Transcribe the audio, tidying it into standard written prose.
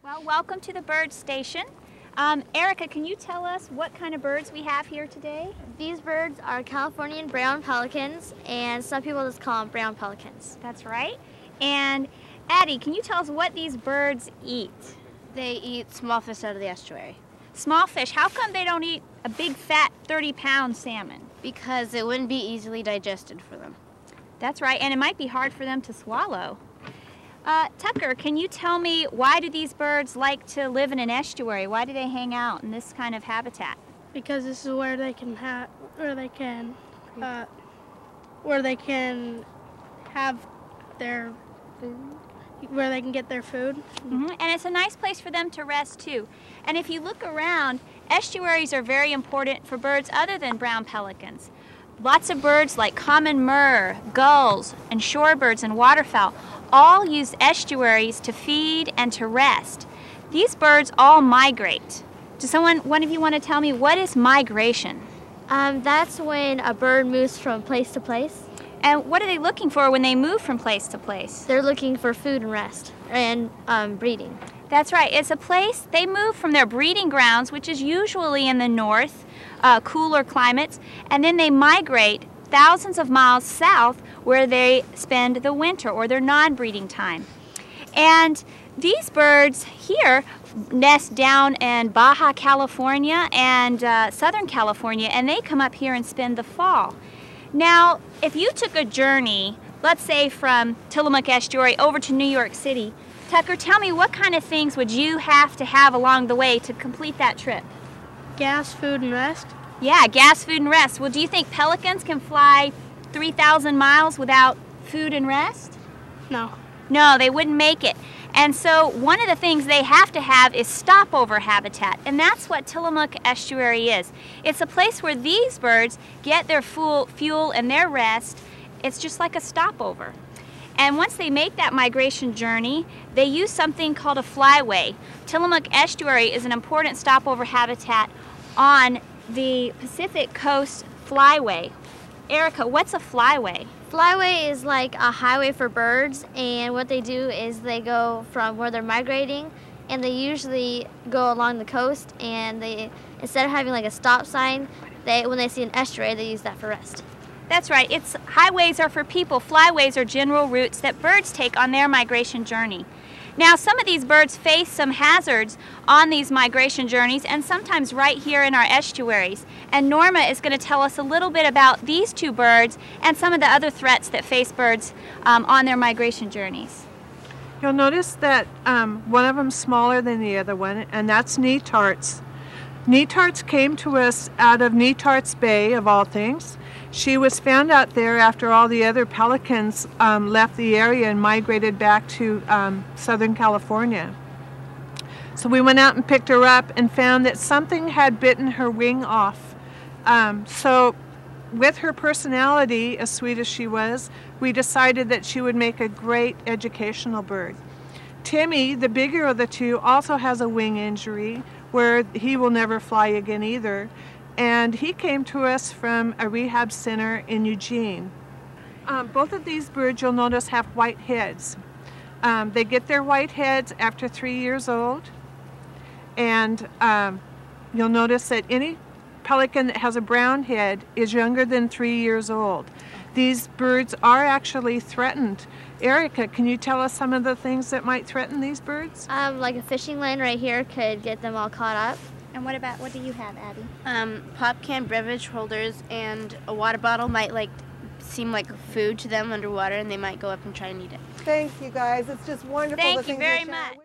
Well, welcome to the bird station. Erica, can you tell us what kind of birds we have here today? These birds are Californian brown pelicans, and some people just call them brown pelicans. That's right. And Addie, can you tell us what these birds eat? They eat small fish out of the estuary. Small fish. How come they don't eat a big fat 30-pound salmon? Because it wouldn't be easily digested for them. That's right, and it might be hard for them to swallow. Tucker, can you tell me, why do these birds like to live in an estuary? Why do they hang out in this kind of habitat? Because this is where they can have their food, where they can get their food. Mm-hmm. And it's a nice place for them to rest too. And if you look around, estuaries are very important for birds other than brown pelicans. Lots of birds like common murre, gulls, and shorebirds and waterfowl all use estuaries to feed and to rest. These birds all migrate. Does one of you want to tell me, what is migration? That's when a bird moves from place to place. And what are they looking for when they move from place to place? They're looking for food and rest and breeding. That's right. It's a place, they move from their breeding grounds, which is usually in the north, cooler climates, and then they migrate thousands of miles south where they spend the winter or their non-breeding time. And these birds here nest down in Baja California and Southern California, and they come up here and spend the fall. Now, if you took a journey, let's say from Tillamook Estuary over to New York City, Tucker, tell me, what kind of things would you have to have along the way to complete that trip? Gas, food, and rest. Yeah, gas, food, and rest. Well, do you think pelicans can fly 3,000 miles without food and rest? No. No, they wouldn't make it. And so one of the things they have to have is stopover habitat, and that's what Tillamook Estuary is. It's a place where these birds get their fuel and their rest. It's just like a stopover. And once they make that migration journey, they use something called a flyway. Tillamook Estuary is an important stopover habitat on the Pacific Coast Flyway. Erica, what's a flyway? Flyway is like a highway for birds, and what they do is they go from where they're migrating, and they usually go along the coast, and they, instead of having like a stop sign, when they see an estuary, they use that for rest. That's right. Highways are for people. Flyways are general routes that birds take on their migration journey. Now, some of these birds face some hazards on these migration journeys, and sometimes right here in our estuaries. And Norma is going to tell us a little bit about these two birds and some of the other threats that face birds on their migration journeys. You'll notice that one of them's smaller than the other one, and that's knee tarts. Knee tarts came to us out of Knee Tarts Bay, of all things. She was found out there after all the other pelicans left the area and migrated back to Southern California. So we went out and picked her up and found that something had bitten her wing off. So with her personality, as sweet as she was, we decided that she would make a great educational bird. Timmy, the bigger of the two, also has a wing injury where he will never fly again either. And he came to us from a rehab center in Eugene. Both of these birds, you'll notice, have white heads. They get their white heads after 3 years old. And you'll notice that any pelican that has a brown head is younger than 3 years old. These birds are actually threatened. Erica, can you tell us some of the things that might threaten these birds? Like a fishing line right here could get them all caught up. And what do you have, Abby? Pop can beverage holders and a water bottle might seem like food to them underwater, and they might go up and try and eat it. Thank you guys. It's just wonderful. Thank you very much.